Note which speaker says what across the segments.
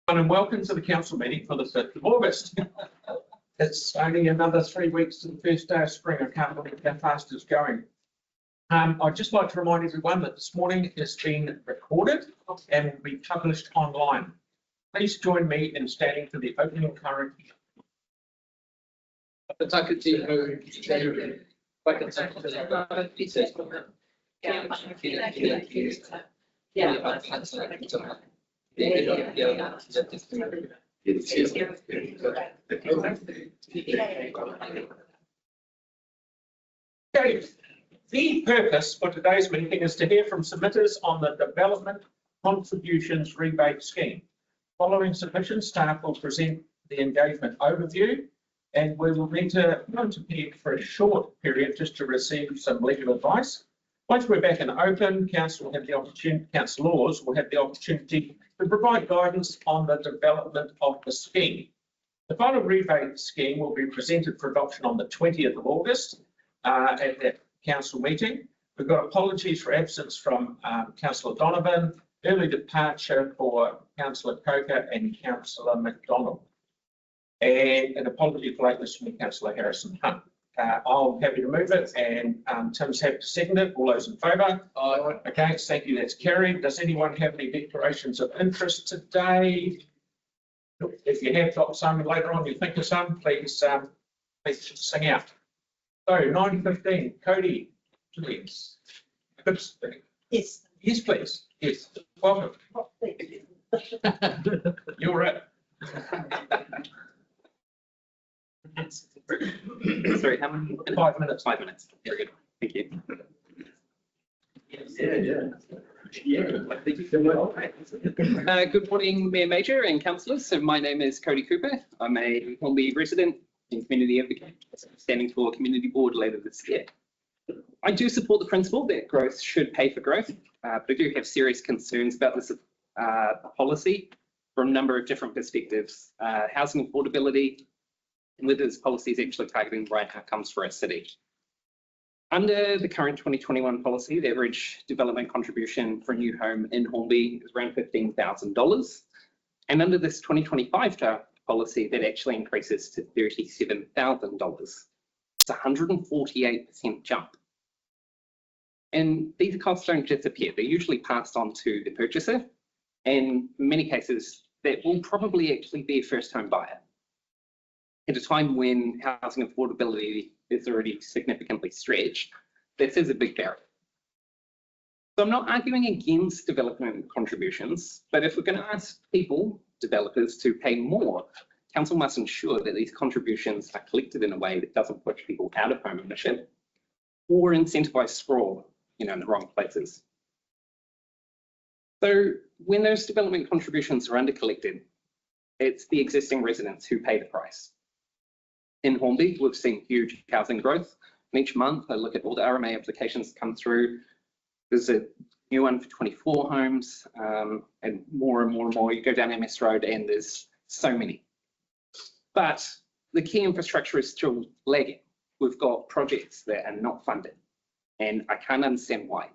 Speaker 1: And welcome to the council meeting for the 5th of August. It's only another 3 weeks to the first day of spring. I can't believe how fast it's going. I'd just like to remind everyone that this morning has been recorded and will be published online. Please join me in standing for the opening current. Okay. The purpose for today's meeting is to hear from submitters on the Development Contributions Rebate Scheme. Following submission, staff will present the engagement overview, and we will need to go to PEG for a short period just to receive some legal advice. Once we're back in open, council will have the opportunity, councillors will have the opportunity to provide guidance on the development of the scheme. The final rebate scheme will be presented for adoption on the 20th of August at that council meeting. We've got apologies for absence from Councillor Donovan, early departure for Councillor Coker and Councillor McDonald, and an apology for lateness from Councillor Harrison Hunt. I'm happy to move it, and Tim's happy to second it. All those in favour? Aye. Okay, thank you. That's carried. Does anyone have any declarations of interest today? If you have got some later on, you think of some, please sing out. So 9:15, Cody, please.
Speaker 2: Yes.
Speaker 1: Yes, please. Yes. Welcome. You're it.
Speaker 3: Sorry, how many?
Speaker 1: 5 minutes.
Speaker 3: 5 minutes. Very good. Thank you. Good morning, Mayor Major and councillors. So my name is Cody Cooper. I'm a Hornby resident and community advocate, standing for community board later this year. I do support the principle that growth should pay for growth, but I do have serious concerns about this policy from a number of different perspectives. Housing affordability, and whether this policy is actually targeting the right outcomes for our city. Under the current 2021 policy, the average development contribution for a new home in Hornby is around $15,000. And under this 2025 policy, that actually increases to $37,000. It's a 148% jump. And these costs don't disappear. They're usually passed on to the purchaser. And in many cases, that will probably actually be a first home buyer at a time when housing affordability is already significantly stretched. This is a big barrier. So I'm not arguing against development contributions, but if we're going to ask people, developers, to pay more, council must ensure that these contributions are collected in a way that doesn't push people out of home ownership or incentivize sprawl, in the wrong places. So when those development contributions are under-collected, it's the existing residents who pay the price. In Hornby, we've seen huge housing growth. And each month, I look at all the RMA applications that come through. There's a new one for 24 homes, and more and more and more. You go down MS Road and there's so many. But the key infrastructure is still lagging. We've got projects that are not funded, and I can't understand why.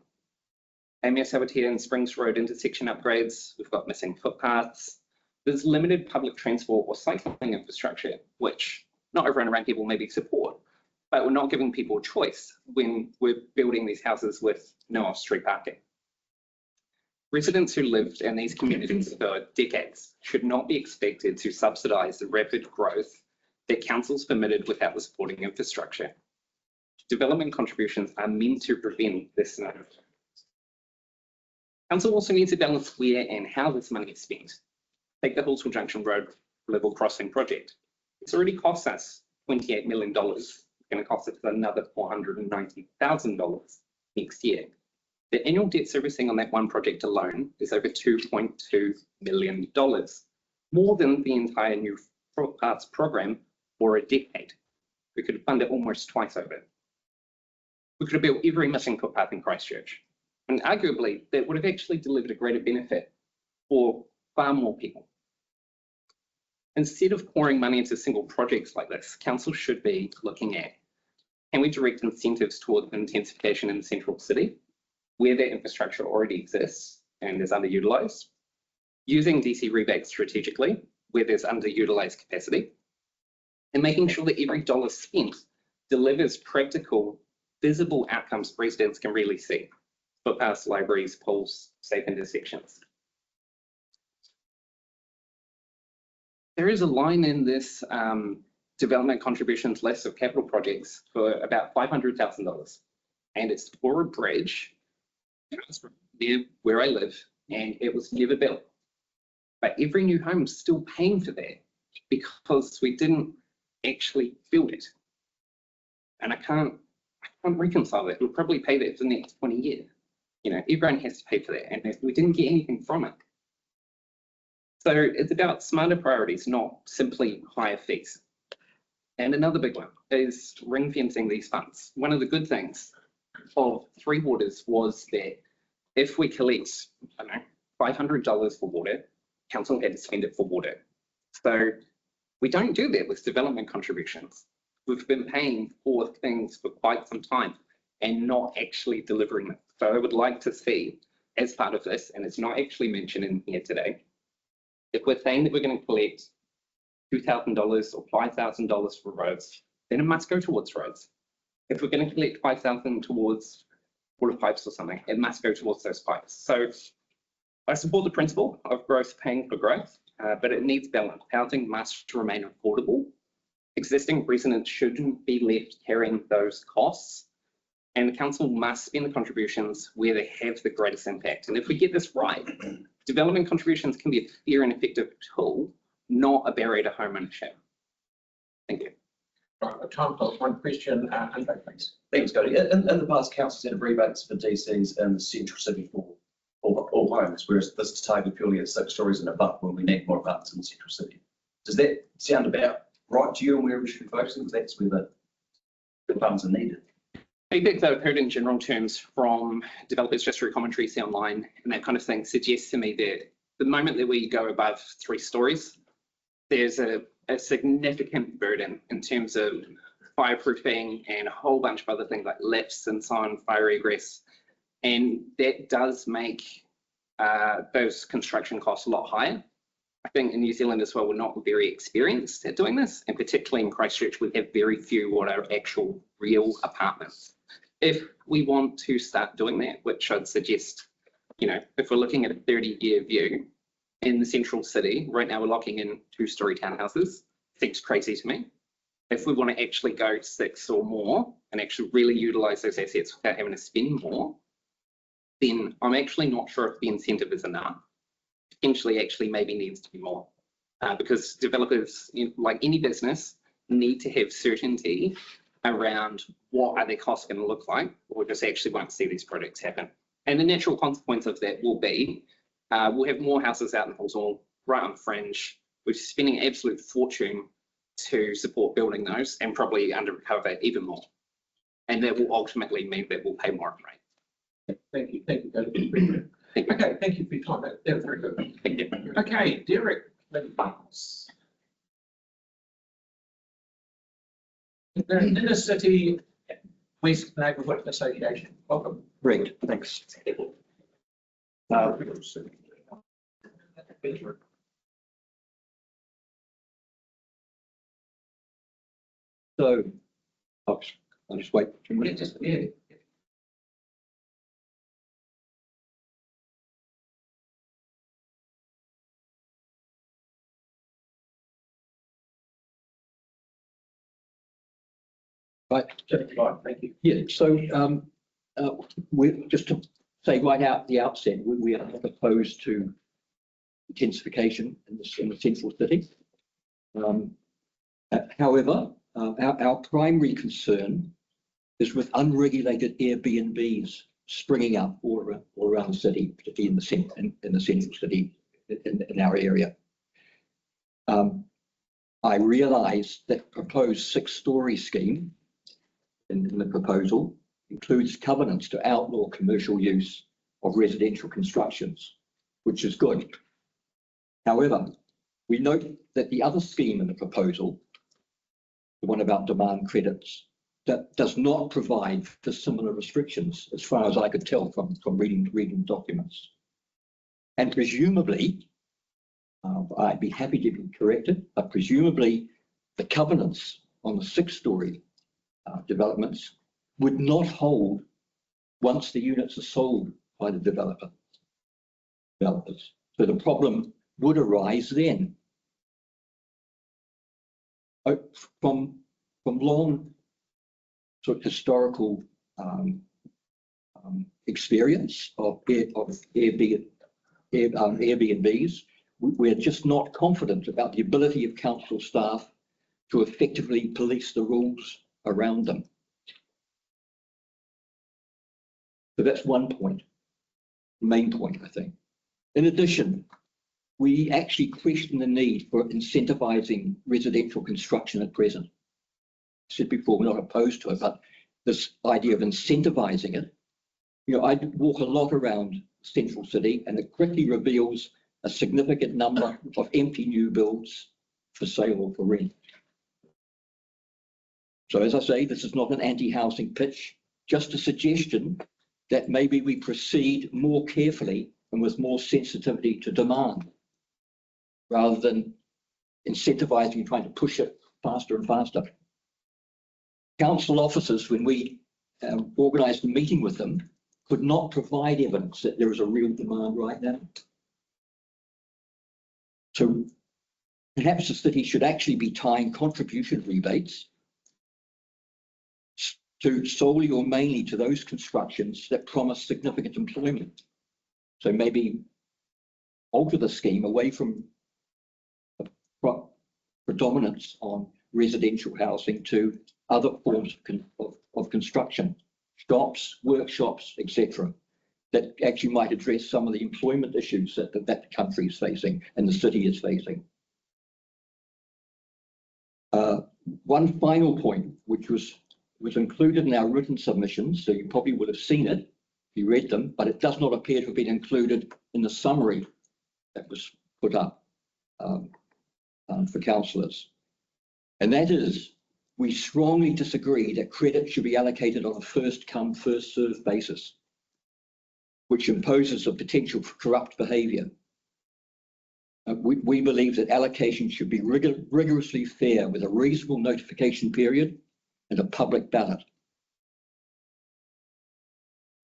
Speaker 3: MS Awatea and Springs Road intersection upgrades, we've got missing footpaths. There's limited public transport or cycling infrastructure, which not everyone around here will maybe support, but we're not giving people a choice when we're building these houses with no off-street parking. Residents who lived in these communities for decades should not be expected to subsidise the rapid growth that councils permitted without the supporting infrastructure. Development contributions are meant to prevent this scenario. Council also needs to balance where and how this money is spent. Take the Hillsville Junction Road level crossing project. It's already cost us $28 million. It's going to cost us another $490,000 next year. The annual debt servicing on that one project alone is over $2.2 million, more than the entire new footpaths program for a decade. We could have funded almost twice over. We could have built every missing footpath in Christchurch, and arguably that would have actually delivered a greater benefit for far more people. Instead of pouring money into single projects like this, council should be looking at, can we direct incentives toward intensification in the central city, where that infrastructure already exists and is underutilised? using DC rebates strategically where there's underutilized capacity, and making sure that every dollar spent delivers practical, visible outcomes residents can really see. Footpaths, libraries, pools, safe intersections. There is a line in this development contributions list of capital projects for about $500,000, and it's for a bridge near where I live, and it was never built. But every new home is still paying for that because we didn't actually build it. And I can't reconcile that. We'll probably pay that for the next 20 years. You know, everyone has to pay for that, and we didn't get anything from it. So it's about smarter priorities, not simply higher fees. And another big one is ring fencing these funds. One of the good things of Three Waters was that if we collect, I don't know, $500 for water, council had to spend it for water. So we don't do that with development contributions. We've been paying for things for quite some time and not actually delivering it. So I would like to see, as part of this, and it's not actually mentioned in here today, if we're saying that we're going to collect $2,000 or $5,000 for roads, then it must go towards roads. If we're going to collect $5,000 towards water pipes or something, it must go towards those pipes. So I support the principle of growth paying for growth, but it needs balance. Housing must remain affordable. Existing residents shouldn't be left carrying those costs, and the council must spend the contributions where they have the greatest impact. And if we get this right, development contributions can be a fair and effective tool, not a barrier to home ownership. Thank you.
Speaker 1: Right, time for one question, Andre, please.
Speaker 2: Thanks, Cody. In the past, council set rebates for DCs in the central city for all homes, whereas this is targeted purely at 6 stories and above when we need more apartments in the central city. Does that sound about right to you and where we should be focusing? Because that's where the funds are needed.
Speaker 3: Feedback that I've heard in general terms from developers just through commentary, see online, and that kind of thing suggests to me that the moment that we go above 3 stories, there's a significant burden in terms of fireproofing and a whole bunch of other things like lifts and so on, fire egress. And that does make those construction costs a lot higher. I think in New Zealand as well, we're not very experienced at doing this, and particularly in Christchurch, we have very few what are actual real apartments. If we want to start doing that, which I'd suggest, you know, if we're looking at a 30-year view in the central city, right now we're locking in 2-story townhouses. Seems crazy to me. If we want to actually go 6 or more and actually really utilize those assets without having to spend more, then I'm actually not sure if the incentive is enough. Potentially actually maybe needs to be more, because developers, like any business, need to have certainty around what are their costs going to look like, or just actually won't see these projects happen. And the natural consequence of that will be we'll have more houses out in Hawthorne, right on Fringe, which is spending an absolute fortune to support building those and probably under recover even more. And that will ultimately mean that we'll pay more in rate.
Speaker 1: Thank you, Cody. Okay, thank you for your time. That was very good.
Speaker 3: Thank you.
Speaker 1: Okay, Derek, please. The Inner City West Neighbourhood Association. Welcome.
Speaker 4: Great, thanks. So, I'll just wait for 2 minutes.
Speaker 1: Yeah.
Speaker 4: Right.
Speaker 1: Thank you.
Speaker 4: Yeah, so we just to say right out the outset, we are not opposed to intensification in the central city. However, our primary concern is with unregulated Airbnbs springing up all around the city, particularly in the central city in our area. I realise that proposed 6-story scheme in the proposal includes covenants to outlaw commercial use of residential constructions, which is good. However, we note that the other scheme in the proposal, the one about demand credits, that does not provide for similar restrictions, as far as I could tell from reading documents. And presumably, I'd be happy to be corrected, but presumably the covenants on the 6-story developments would not hold once the units are sold by the developers. So the problem would arise then. From long sort of historical experience of Airbnbs, we're just not confident about the ability of council staff to effectively police the rules around them. So that's one point, main point, I think. In addition, we actually question the need for incentivizing residential construction at present. I said before, we're not opposed to it, but this idea of incentivizing it, I walk a lot around Central City and it quickly reveals a significant number of empty new builds for sale or for rent. So as I say, this is not an anti-housing pitch, just a suggestion that maybe we proceed more carefully and with more sensitivity to demand, rather than incentivizing and trying to push it faster and faster. Council officers, when we organised a meeting with them, could not provide evidence that there is a real demand right now. So perhaps the city should actually be tying contribution rebates to solely or mainly to those constructions that promise significant employment. So maybe alter the scheme away from predominance on residential housing to other forms of construction, shops, workshops, etc., that actually might address some of the employment issues that the country is facing and the city is facing. One final point, which was included in our written submissions, so you probably would have seen it if you read them, but it does not appear to have been included in the summary that was put up for councillors. And that is, we strongly disagree that credit should be allocated on a first come, first served basis, which imposes a potential for corrupt behaviour. We believe that allocation should be rigorously fair with a reasonable notification period and a public ballot.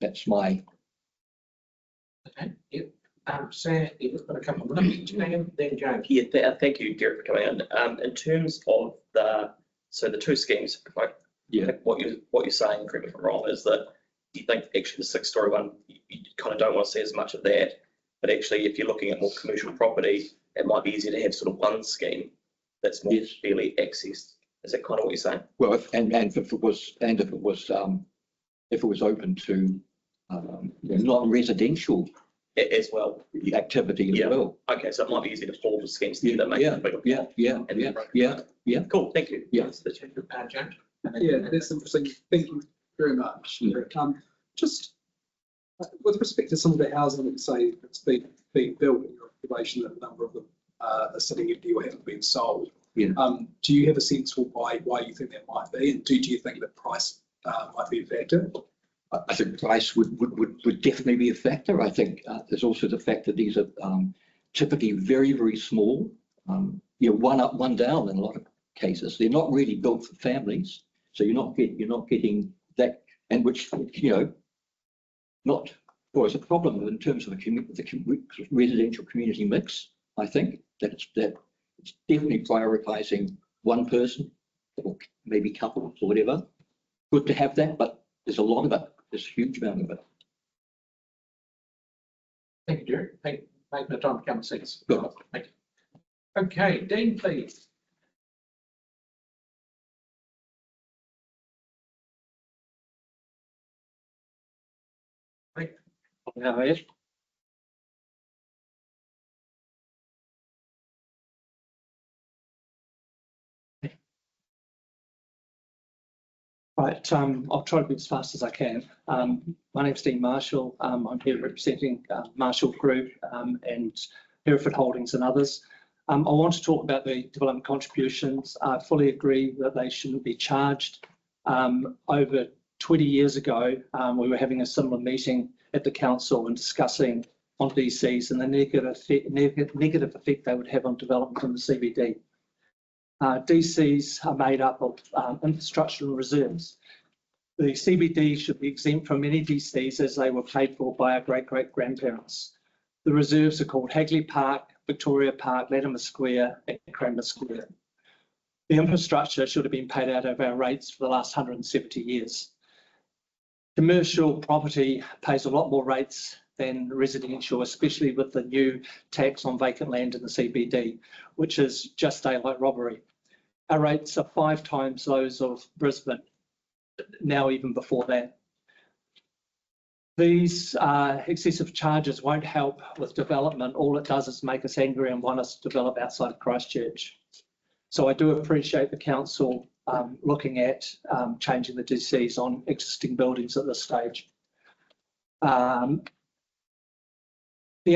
Speaker 4: That's my.
Speaker 1: Okay. Yep. Sam, you've got a couple of minutes. Then James.
Speaker 5: Yeah, thank you, Derek, for coming in terms of the two schemes, like what you're saying, correct me if I'm wrong, is that you think actually the 6-story one, you kind of don't want to see as much of that, but actually if you're looking at more commercial property, it might be easier to have sort of one scheme that's more fairly accessed. Is that kind of what you're saying?
Speaker 4: Well, if it was open to non-residential
Speaker 5: as well,
Speaker 4: activity as well.
Speaker 5: Okay, so it might be easier to form the schemes together.
Speaker 4: Yeah.
Speaker 5: Cool, thank you.
Speaker 4: Yeah.
Speaker 1: That's the James.
Speaker 6: Yeah, that's interesting. Thank you very much. Just with respect to some of the housing that say it's been built in your observation that a number of them are sitting empty or haven't been sold.
Speaker 4: Yeah.
Speaker 6: Do you have a sense for why you think that might be, and do you think that price might be a factor?
Speaker 4: I think price would definitely be a factor. I think there's also the fact that these are typically very, very small. One up, one down in a lot of cases. They're not really built for families, so you're not getting that, and which not always a problem in terms of the residential community mix. I think that it's definitely prioritising one person or maybe couples or whatever. Good to have that, but there's a lot of it. There's a huge amount of it.
Speaker 1: Thank you, Derek. Thank you for taking the time to come and see us.
Speaker 4: Good.
Speaker 1: Thank you. Okay, Dean, please.
Speaker 7: How are you? Right, I'll try to be as fast as I can. My name's Dean Marshall. I'm here representing Marshall Group and Hereford Holdings and others. I want to talk about the development contributions. I fully agree that they shouldn't be charged. Over 20 years ago, we were having a similar meeting at the council and discussing on DCs and the negative effect they would have on development in the CBD. DCs are made up of infrastructure and reserves. The CBD should be exempt from any DCs as they were paid for by our great-great-grandparents. The reserves are called Hagley Park, Victoria Park, Latimer Square and Cranmer Square. The infrastructure should have been paid out of our rates for the last 170 years. Commercial property pays a lot more rates than residential, especially with the new tax on vacant land in the CBD, which is just daylight robbery. Our rates are 5 times those of Brisbane, now even before that. These excessive charges won't help with development. All it does is make us angry and want us to develop outside of Christchurch. So I do appreciate the council looking at changing the DCs on existing buildings at this stage. The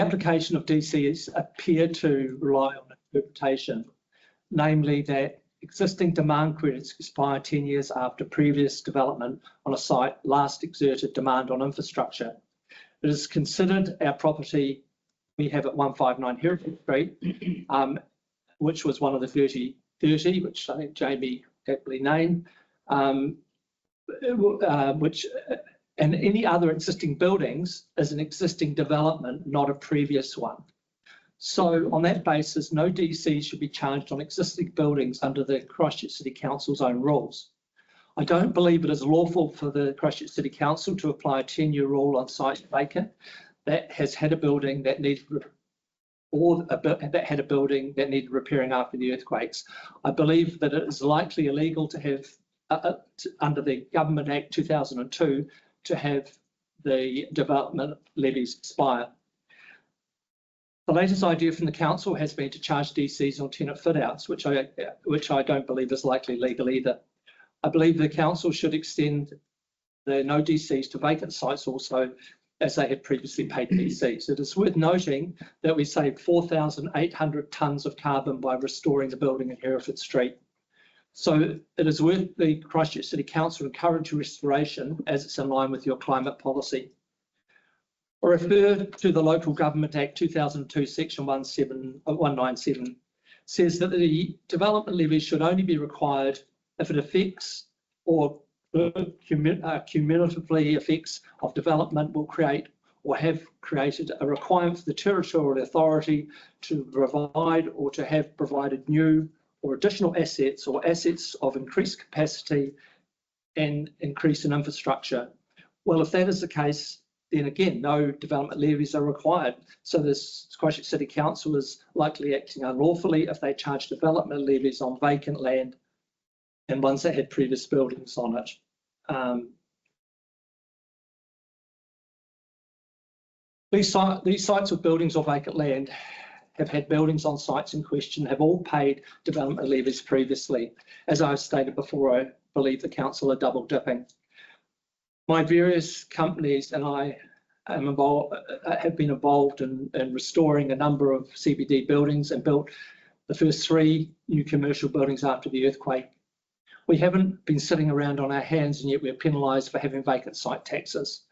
Speaker 7: application of DCs appear to rely on interpretation, namely that existing demand credits expire 10 years after previous development on a site last exerted demand on infrastructure. It is considered our property we have at 159 Hereford Street, which was one of the 30, which I think Jamie aptly named, and any other existing buildings is an existing development, not a previous one. So on that basis, no DC should be charged on existing buildings under the Christchurch City Council's own rules. I don't believe it is lawful for the Christchurch City Council to apply a 10-year rule on sites vacant that has had a building that needed repairing after the earthquakes. I believe that it is likely illegal to have, under the Government Act 2002, to have the development levies expire. The latest idea from the council has been to charge DCs on tenant fit-outs, which I don't believe is likely legal either. I believe the council should extend the no DCs to vacant sites also, as they had previously paid DCs. It is worth noting that we saved 4,800 tonnes of carbon by restoring the building in Hereford Street. So it is worth the Christchurch City Council encourage restoration as it's in line with your climate policy. I refer to the Local Government Act 2002, Section 197, says that the development levy should only be required if it affects or cumulatively effects of development will create or have created a requirement for the territorial authority to provide or to have provided new or additional assets or assets of increased capacity and increase in infrastructure. Well, if that is the case, then again, no development levies are required. So this Christchurch City Council is likely acting unlawfully if they charge development levies on vacant land and ones that had previous buildings on it. These sites with buildings or vacant land have had buildings on sites in question, have all paid development levies previously. As I've stated before, I believe the council are double dipping. My various companies and I am involved, have been involved in restoring a number of CBD buildings and built the first 3 new commercial buildings after the earthquake. We haven't been sitting around on our hands and yet we're penalised for having vacant site taxes.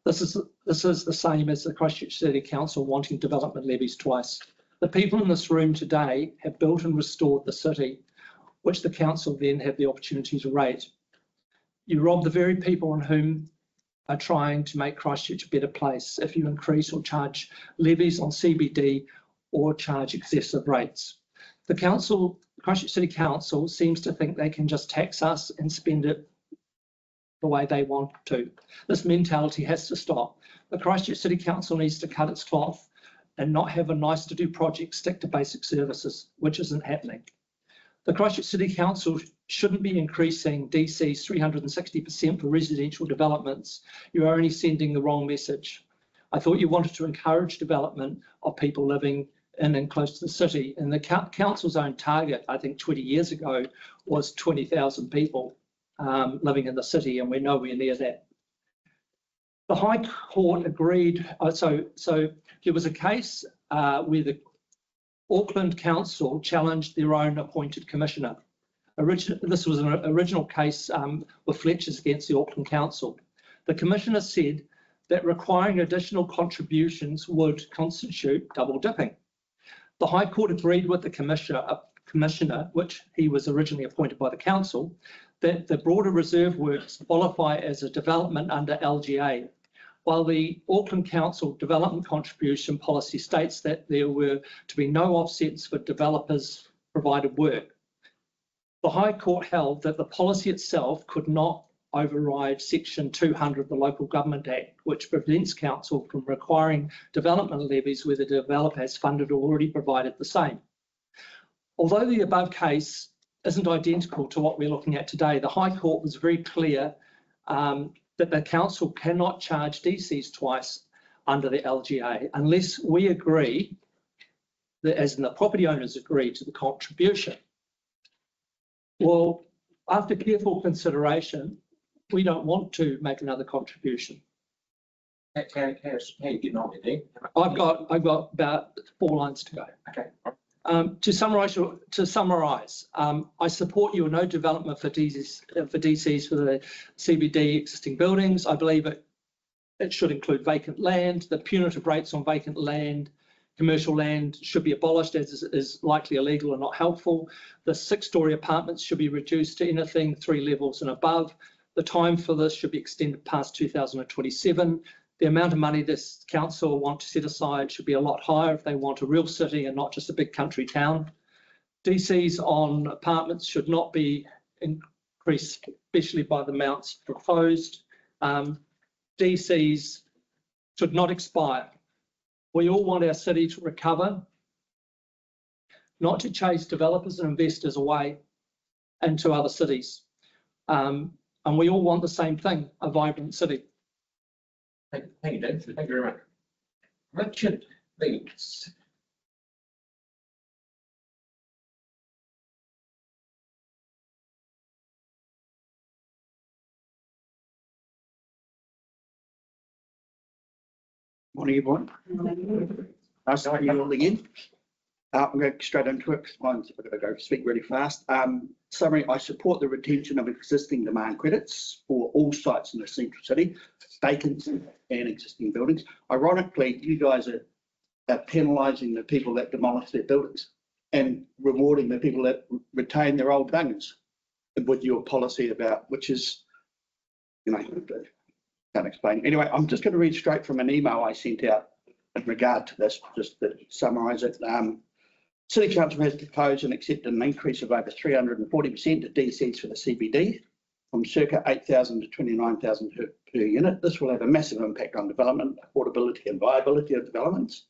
Speaker 7: This is the same as the Christchurch City Council wanting development levies twice. The people in this room today have built and restored the city, which the council then have the opportunity to rate. You rob the very people on whom are trying to make Christchurch a better place if you increase or charge levies on CBD or charge excessive rates. The Christchurch City Council seems to think they can just tax us and spend it the way they want to. This mentality has to stop. The Christchurch City Council needs to cut its cloth and not have a nice to do project stick to basic services, which isn't happening. The Christchurch City Council shouldn't be increasing DCs 360% for residential developments. You are only sending the wrong message. I thought you wanted to encourage development of people living in and close to the city. And the council's own target, I think 20 years ago, was 20,000 people living in the city, and we're nowhere near that. The High Court agreed, so there was a case where the Auckland Council challenged their own appointed commissioner. This was an original case with Fletcher's against the Auckland Council. The commissioner said that requiring additional contributions would constitute double dipping. The High Court agreed with the Commissioner, which he was originally appointed by the Council, that the broader reserve works qualify as a development under LGA, while the Auckland Council Development Contribution Policy states that there were to be no offsets for developers provided work. The High Court held that the policy itself could not override Section 200 of the Local Government Act, which prevents council from requiring development levies where the developer has funded or already provided the same. Although the above case isn't identical to what we're looking at today, the High Court was very clear that the council cannot charge DCs twice under the LGA unless we agree, that, as in the property owners agree, to the contribution. Well, after careful consideration, we don't want to make another contribution.
Speaker 1: How you getting on there, Dean?
Speaker 7: I've got about 4 lines to go.
Speaker 1: Okay.
Speaker 7: To summarise, I support your no development for DCs for the CBD existing buildings. I believe it should include vacant land. The punitive rates on vacant land, commercial land, should be abolished as is likely illegal and not helpful. The 6-storey apartments should be reduced to anything 3 levels and above. The time for this should be extended past 2027. The amount of money this council want to set aside should be a lot higher if they want a real city and not just a big country town. DCs on apartments should not be increased, especially by the amounts proposed. DCs should not expire. We all want our city to recover, not to chase developers and investors away into other cities. And we all want the same thing, a vibrant city.
Speaker 1: Thank you, Dean. Thank you very much. Richard Leeds.
Speaker 8: Morning, everyone. Nice to see you all again. I'm going straight into it because mine's a bit of a speak really fast. Summary, I support the retention of existing demand credits for all sites in the central city, vacant and existing buildings. Ironically, you guys are penalising the people that demolish their buildings and rewarding the people that retain their old bungers with your policy about, which is, you know, can't explain. Anyway, I'm just going to read straight from an email I sent out in regard to this, just to summarise it. City Council has proposed and accepted an increase of over 340% to DCs for the CBD, from circa 8,000 to 29,000 per unit. This will have a massive impact on development, affordability and viability of developments.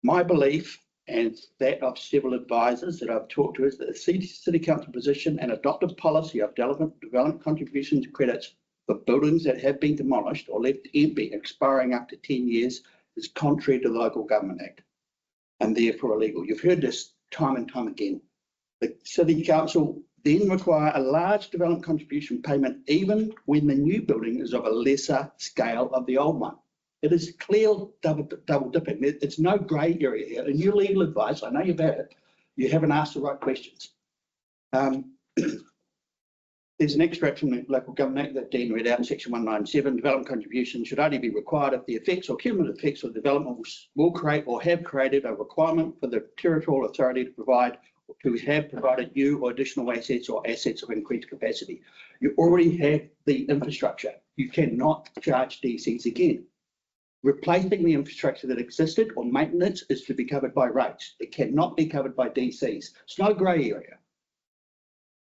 Speaker 8: My belief, and that of several advisors that I've talked to, is that the City Council position and adopted policy of development contributions credits for buildings that have been demolished or left empty, expiring after 10 years, is contrary to the Local Government Act and therefore illegal. You've heard this time and time again. The City Council then require a large development contribution payment even when the new building is of a lesser scale of the old one. It is clear double dipping. It's no grey area here. And your legal advice, I know you've had it, you haven't asked the right questions. There's an extract from the Local Government Act that Dean read out in section 197. Development contributions should only be required if the effects or cumulative effects of development will create or have created a requirement for the territorial authority to provide or to have provided new or additional assets or assets of increased capacity. You already have the infrastructure. You cannot charge DCs again. Replacing the infrastructure that existed or maintenance is to be covered by rates. It cannot be covered by DCs. It's no grey area.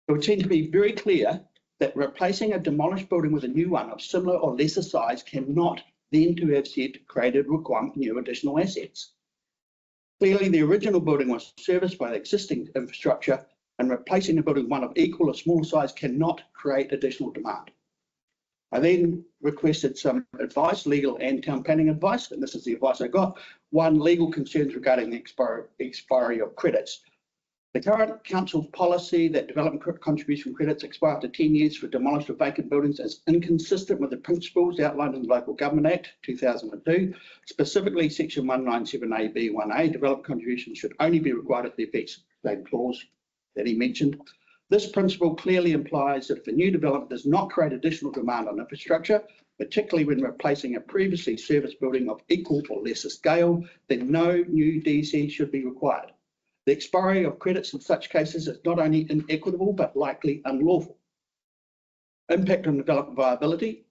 Speaker 8: It would seem to be very clear that replacing a demolished building with a new one of similar or lesser size cannot then to have said created requirement for new additional assets. Clearly, the original building was serviced by the existing infrastructure, and replacing the building one of equal or smaller size cannot create additional demand. I then requested some advice, legal and town planning advice, and this is the advice I got. One, legal concerns regarding the expiry of credits. The current council policy that development contribution credits expire after 10 years for demolished or vacant buildings is inconsistent with the principles outlined in the Local Government Act 2002, specifically section 197AB1A. Development contributions should only be required if the effects, same clause that he mentioned. This principle clearly implies that if a new development does not create additional demand on infrastructure, particularly when replacing a previously serviced building of equal or lesser scale, then no new DC should be required. The expiry of credits in such cases is not only inequitable, but likely unlawful. Impact on development viability.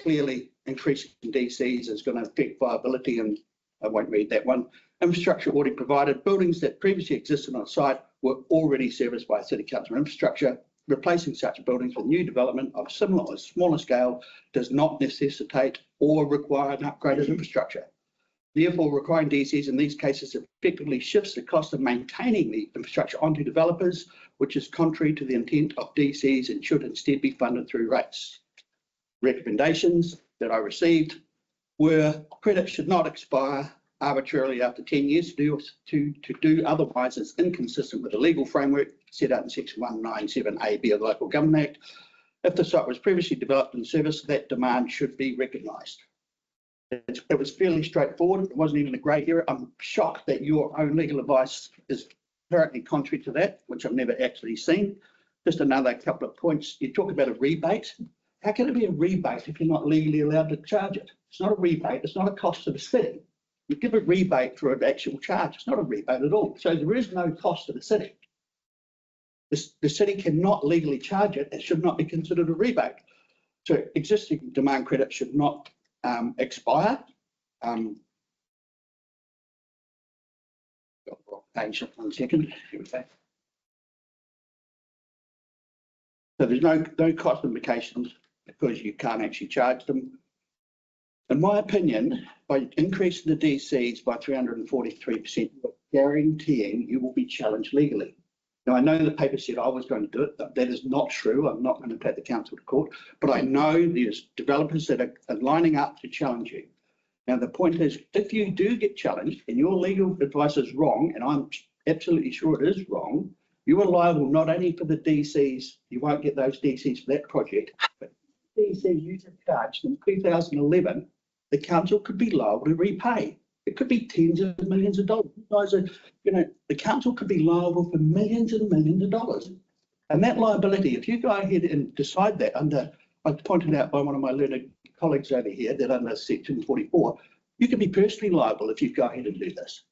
Speaker 8: Clearly, increasing DCs is going to affect viability, and I won't read that one. Infrastructure already provided. Buildings that previously existed on site were already serviced by City Council infrastructure. Replacing such buildings with new development of similar or smaller scale does not necessitate or require an upgraded infrastructure. Therefore, requiring DCs in these cases effectively shifts the cost of maintaining the infrastructure onto developers, which is contrary to the intent of DCs and should instead be funded through rates. Recommendations that I received were credits should not expire arbitrarily after 10 years. To do otherwise is inconsistent with the legal framework set out in section 197AB of the Local Government Act. If the site was previously developed and serviced, that demand should be recognised. It was fairly straightforward. It wasn't even a grey area. I'm shocked that your own legal advice is apparently contrary to that, which I've never actually seen. Just another couple of points. You talk about a rebate. How can it be a rebate if you're not legally allowed to charge it? It's not a rebate. It's not a cost to the city. You give a rebate for an actual charge. It's not a rebate at all. So there is no cost to the city. The city cannot legally charge it. It should not be considered a rebate. So existing demand credit should not expire. Page 1 second. So there's no cost implications because you can't actually charge them. In my opinion, by increasing the DCs by 343%, you're guaranteeing you will be challenged legally. Now, I know the paper said I was going to do it. That is not true. I'm not going to take the council to court, but I know there's developers that are lining up to challenge you. Now, the point is, if you do get challenged and your legal advice is wrong, and I'm absolutely sure it is wrong, you are liable not only for the DCs, you won't get those DCs for that project, but DCs you charged in 2011, the council could be liable to repay. It could be tens of millions of dollars. You guys are, the council could be liable for millions and millions of dollars. And that liability, if you go ahead and decide that under, I pointed out by one of my learned colleagues over here, that under section 44, you can be personally liable if you go ahead and do this.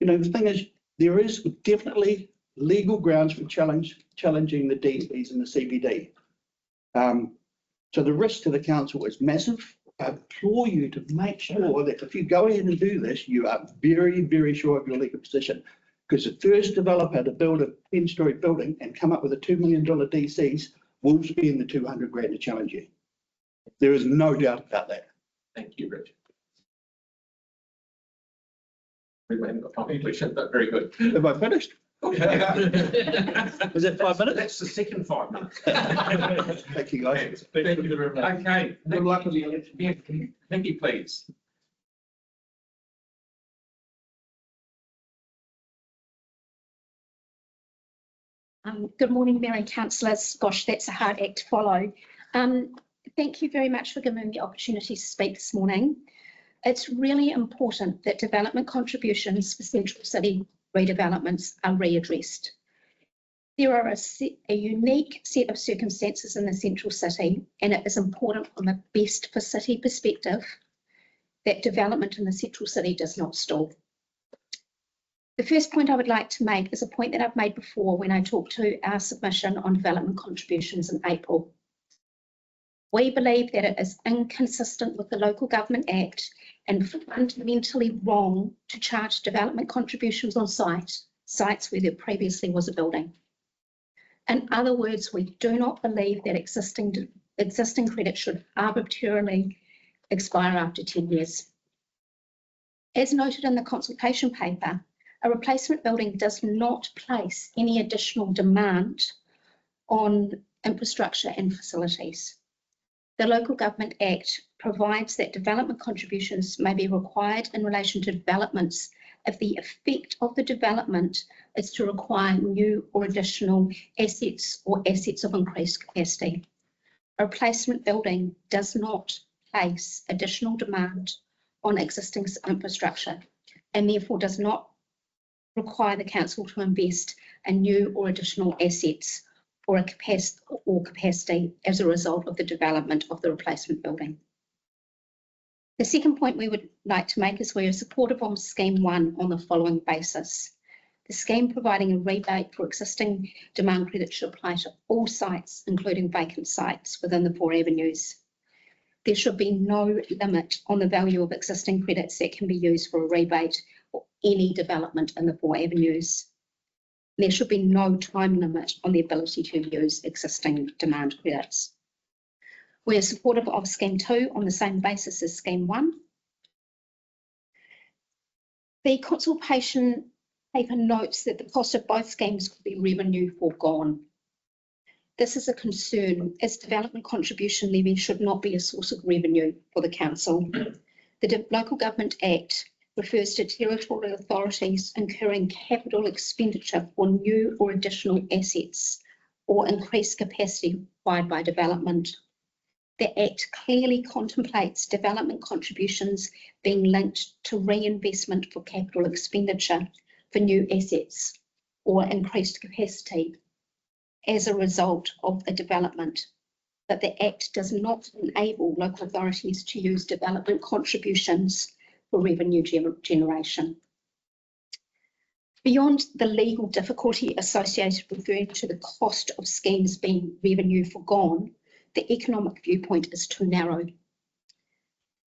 Speaker 8: The thing is, there is definitely legal grounds for challenging the DCs and the CBD. So the risk to the council is massive. I implore you to make sure that if you go ahead and do this, you are very, very sure of your legal position. Because the first developer to build a 10-storey building and come up with a $2 million DCs will spend the 200 grand to challenge you. There is no doubt about that.
Speaker 1: Thank you, Richard. We haven't got time to English, but very good.
Speaker 8: Have I finished? Is that 5 minutes?
Speaker 1: That's the second 5 minutes.
Speaker 8: Thank you, guys.
Speaker 1: Thank you very much. Okay.
Speaker 6: Good luck with the election.
Speaker 1: Yeah, Nikki, please.
Speaker 9: Good morning, Mayor and councillors. Gosh, that's a hard act to follow. Thank you very much for giving me the opportunity to speak this morning. It's really important that development contributions for Central City redevelopments are readdressed. There are a unique set of circumstances in the Central City, and it is important from a best for city perspective that development in the Central City does not stall. The first point I would like to make is a point that I've made before when I talked to our submission on development contributions in April. We believe that it is inconsistent with the Local Government Act and fundamentally wrong to charge development contributions on sites where there previously was a building. In other words, we do not believe that existing credit should arbitrarily expire after 10 years. As noted in the consultation paper, a replacement building does not place any additional demand on infrastructure and facilities. The Local Government Act provides that development contributions may be required in relation to developments if the effect of the development is to require new or additional assets or assets of increased capacity. A replacement building does not place additional demand on existing infrastructure and therefore does not require the council to invest in new or additional assets or capacity as a result of the development of the replacement building. The second point we would like to make is we are supportive of scheme 1 on the following basis. The scheme providing a rebate for existing demand credit should apply to all sites, including vacant sites within the 4 avenues. There should be no limit on the value of existing credits that can be used for a rebate or any development in the 4 avenues. There should be no time limit on the ability to use existing demand credits. We are supportive of scheme 2 on the same basis as scheme 1. The consultation paper notes that the cost of both schemes could be revenue foregone. This is a concern as development contribution levy should not be a source of revenue for the council. The Local Government Act refers to territorial authorities incurring capital expenditure for new or additional assets or increased capacity required by development. The Act clearly contemplates development contributions being linked to reinvestment for capital expenditure for new assets or increased capacity as a result of a development, but the Act does not enable local authorities to use development contributions for revenue generation. Beyond the legal difficulty associated with referring to the cost of schemes being revenue foregone, the economic viewpoint is too narrow.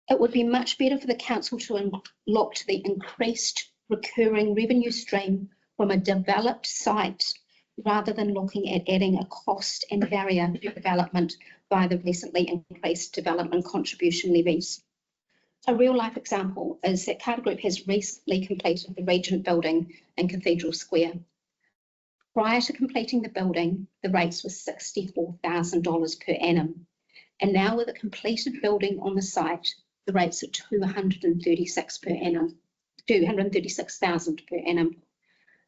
Speaker 9: It would be much better for the council to look to the increased recurring revenue stream from a developed site rather than looking at adding a cost and barrier to development by the recently increased development contribution levies. A real life example is that Carter Group has recently completed the Regent building in Cathedral Square. Prior to completing the building, the rates were $64,000 per annum. And now with a completed building on the site, the rates are $236,000 per annum.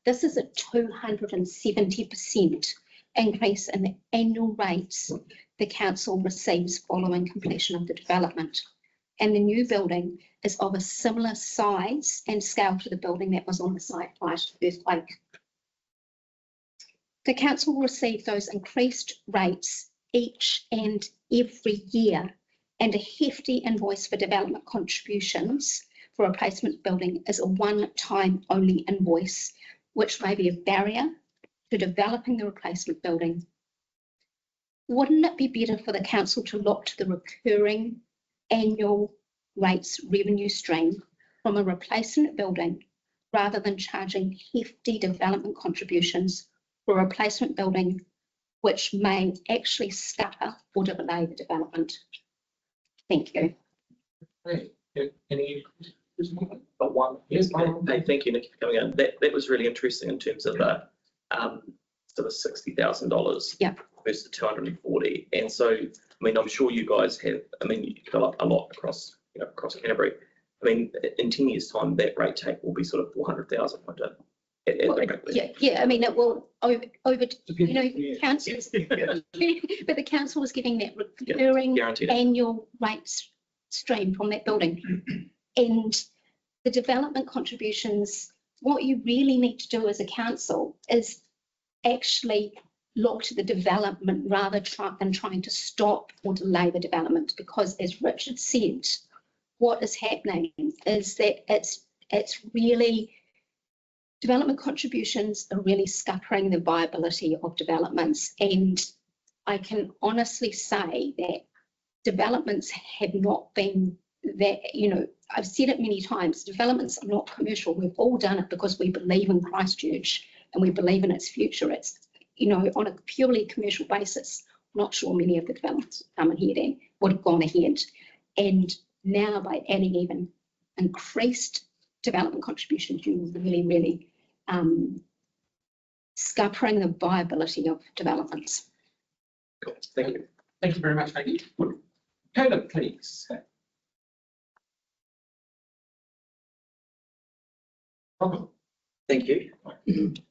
Speaker 9: This is a 270% increase in the annual rates the council receives following completion of the development. And the new building is of a similar size and scale to the building that was on the site prior to the earthquake. The council will receive those increased rates each and every year, and a hefty invoice for development contributions for a replacement building is a one-time only invoice, which may be a barrier to developing the replacement building. Wouldn't it be better for the council to look to the recurring annual rates revenue stream from a replacement building rather than charging hefty development contributions for a replacement building, which may actually scupper or delay the development? Thank you.
Speaker 1: Any? But one. Yes,
Speaker 5: Hey, thank you, Nikki, for coming in. That was really interesting in terms of the sort of $60,000 versus the 240. And so, I mean, I'm sure you guys have, I mean, you develop a lot across, across Canterbury. I mean, in 10 years' time, that rate take will be sort of 400,000, won't it?
Speaker 9: Yeah. I mean, it will councils, but the council was giving that recurring annual rates stream from that building, and the development contributions. What you really need to do as a council is actually look to the development rather than trying to stop or delay the development, because as Richard said, what is happening is that it's really development contributions are really scuppering the viability of developments. And I can honestly say that developments have not been that, I've said it many times, developments are not commercial. We've all done it because we believe in Christchurch and we believe in its future. It's, on a purely commercial basis, I'm not sure many of the developments coming ahead and would have gone ahead. And now by adding even increased development contributions, you really scuppering the viability of developments.
Speaker 5: Cool. Thank you.
Speaker 1: Thank you very much, Maggie. Caleb, please.
Speaker 10: Thank you.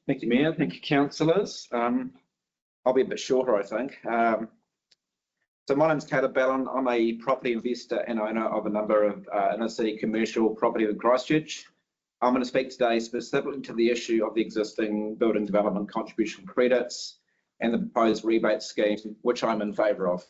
Speaker 10: Thank you, Mayor. Thank you, councillors. I'll be a bit shorter, I think. So my name's Caleb Ballon. I'm a property investor and owner of a number of inner city commercial property in Christchurch. I'm going to speak today specifically to the issue of the existing building development contribution credits. and the proposed rebate scheme, which I'm in favour of.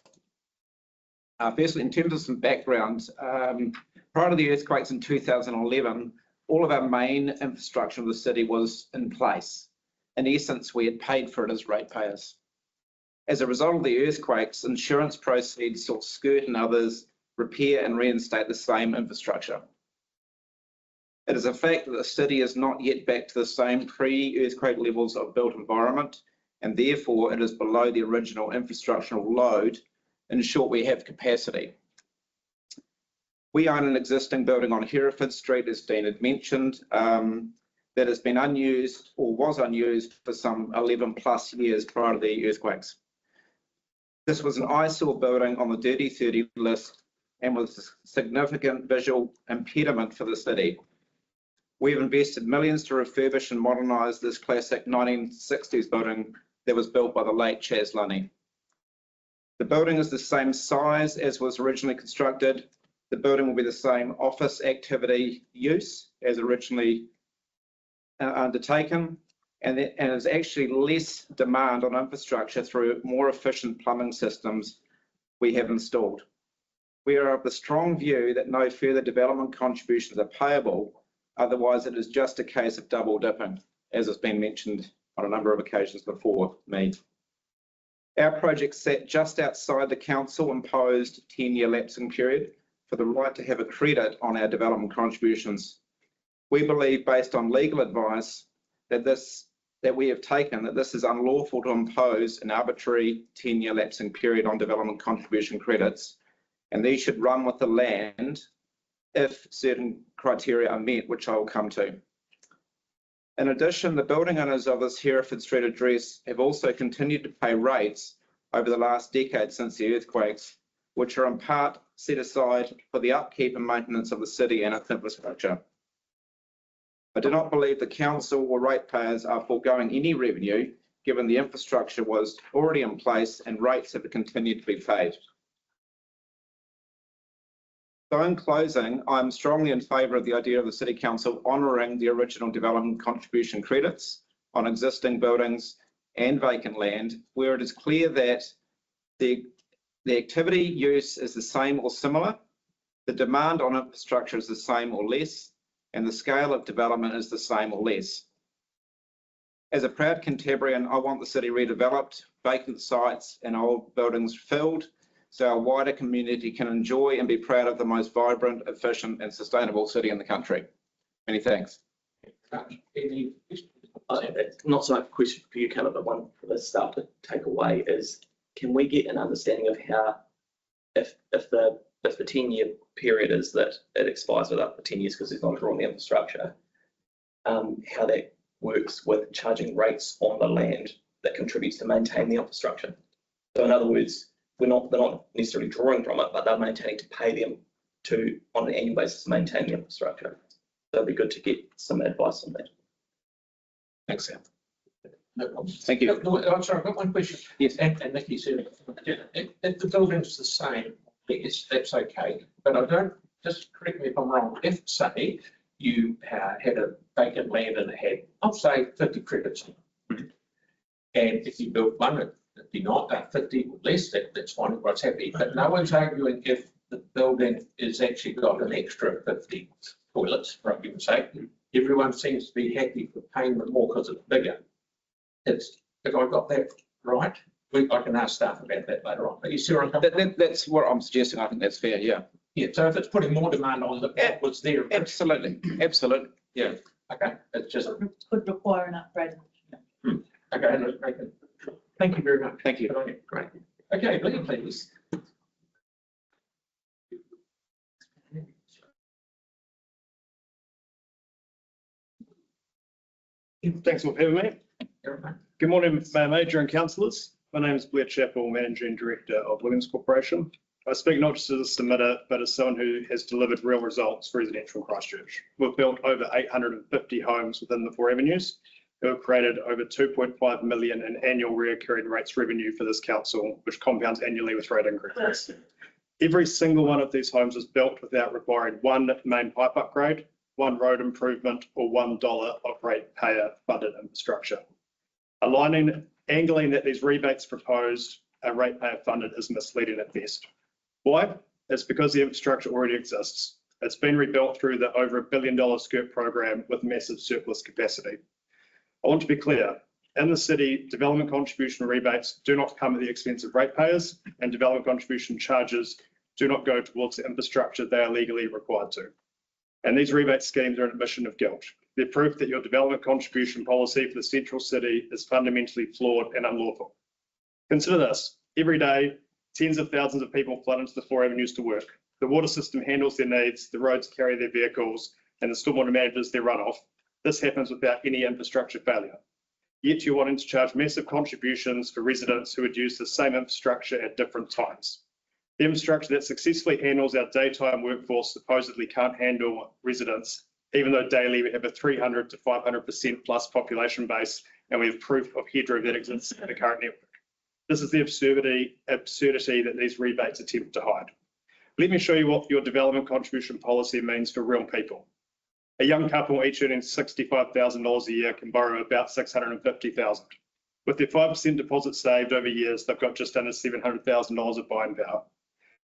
Speaker 10: Firstly, in terms of some background, prior to the earthquakes in 2011, all of our main infrastructure of the city was in place. In essence, we had paid for it as ratepayers. As a result of the earthquakes, insurance proceeds saw Skirt and others repair and reinstate the same infrastructure. It is a fact that the city is not yet back to the same pre-earthquake levels of built environment, and therefore it is below the original infrastructural load. In short, we have capacity. We own an existing building on Hereford Street, as Dean had mentioned, that has been unused or was unused for some 11 plus years prior to the earthquakes. This was an eyesore building on the Dirty 30 list and was a significant visual impediment for the city. We've invested millions to refurbish and modernise this classic 1960s building that was built by the late Chas Lunny. The building is the same size as was originally constructed. The building will be the same office activity use as originally undertaken, and there's actually less demand on infrastructure through more efficient plumbing systems we have installed. We are of the strong view that no further development contributions are payable, otherwise it is just a case of double dipping, as has been mentioned on a number of occasions before me. Our project sat just outside the council imposed 10-year lapsing period for the right to have a credit on our development contributions. We believe, based on legal advice that we have taken, that this is unlawful to impose an arbitrary 10-year lapsing period on development contribution credits, and these should run with the land if certain criteria are met, which I will come to. In addition, the building owners of this Hereford Street address have also continued to pay rates over the last decade since the earthquakes, which are in part set aside for the upkeep and maintenance of the city and its infrastructure. I do not believe the council or ratepayers are foregoing any revenue, given the infrastructure was already in place and rates have continued to be paid. So in closing, I'm strongly in favour of the idea of the City Council honouring the original development contribution credits on existing buildings and vacant land, where it is clear that the activity use is the same or similar, the demand on infrastructure is the same or less, and the scale of development is the same or less. As a proud Cantabrian, I want the city redeveloped, vacant sites and old buildings filled, so our wider community can enjoy and be proud of the most vibrant, efficient and sustainable city in the country. Many thanks.
Speaker 1: Any
Speaker 5: Not so much a question for you, Callum, but one for the staff to take away is, can we get an understanding of how, if the 10-year period is that it expires without the 10 years because it's not drawn the infrastructure, how that works with charging rates on the land that contributes to maintain the infrastructure? So in other words, they're not necessarily drawing from it, but they're maintaining to pay them to, on an annual basis, maintain the infrastructure. So it'd be good to get some advice on that.
Speaker 10: Thanks, Sam.
Speaker 1: No problem.
Speaker 10: Thank you.
Speaker 1: No, I'm sorry, I've got one question.
Speaker 10: Yes.
Speaker 1: And Nikki said, if the building's the same, yes, that's okay. But I don't, just correct me if I'm wrong, if say you had a vacant land and it had, I'll say 50 credits on it. And if you built one at 50 or less, that's fine, everyone's happy. But no one's arguing if the building is actually got an extra 50 toilets, for argument's sake. Everyone seems to be happy for paying them more because it's bigger. If I got that right, I can ask staff about that later on. But you see where I'm coming from?
Speaker 10: That's what I'm suggesting. I think that's fair. Yeah.
Speaker 1: Yeah. So if it's putting more demand on what was there.
Speaker 10: Absolutely. Absolutely. Yeah.
Speaker 1: Okay. It's just.
Speaker 11: Could require an upgrade.
Speaker 1: Okay. Thank you very much.
Speaker 10: Thank you.
Speaker 1: Great. Okay, Lee, please.
Speaker 12: Thanks for having me. Good morning, Mayor Major and councillors. My name is Blair Chappell, Managing Director of Williams Corporation. I speak not just as a submitter, but as someone who has delivered real results for residential Christchurch. We've built over 850 homes within the 4 avenues, who have created over 2.5 million in annual recurring rates revenue for this council, which compounds annually with rate increases. Every single one of these homes is built without requiring one main pipe upgrade, one road improvement, or $1 of ratepayer funded infrastructure. Aligning Angling that these rebates proposed are ratepayer funded is misleading at best. Why? It's because the infrastructure already exists. It's been rebuilt through the over $1 billion SCIRT program with massive surplus capacity. I want to be clear, in the city, development contribution rebates do not come at the expense of ratepayers, and development contribution charges do not go towards the infrastructure they are legally required to. And these rebate schemes are an admission of guilt. They're proof that your development contribution policy for the central city is fundamentally flawed and unlawful. Consider this, every day, tens of thousands of people flood into the 4 avenues to work. The water system handles their needs, the roads carry their vehicles, and the stormwater manages their runoff. This happens without any infrastructure failure. Yet you're wanting to charge massive contributions for residents who would use the same infrastructure at different times. The infrastructure that successfully handles our daytime workforce supposedly can't handle residents, even though daily we have a 300 to 500% plus population base, and we have proof of headroom that exists in the current network. This is the absurdity that these rebates attempt to hide. Let me show you what your development contribution policy means for real people. A young couple each earning $65,000 a year can borrow about $650,000. With their 5% deposit saved over years, they've got just under $700,000 of buying power.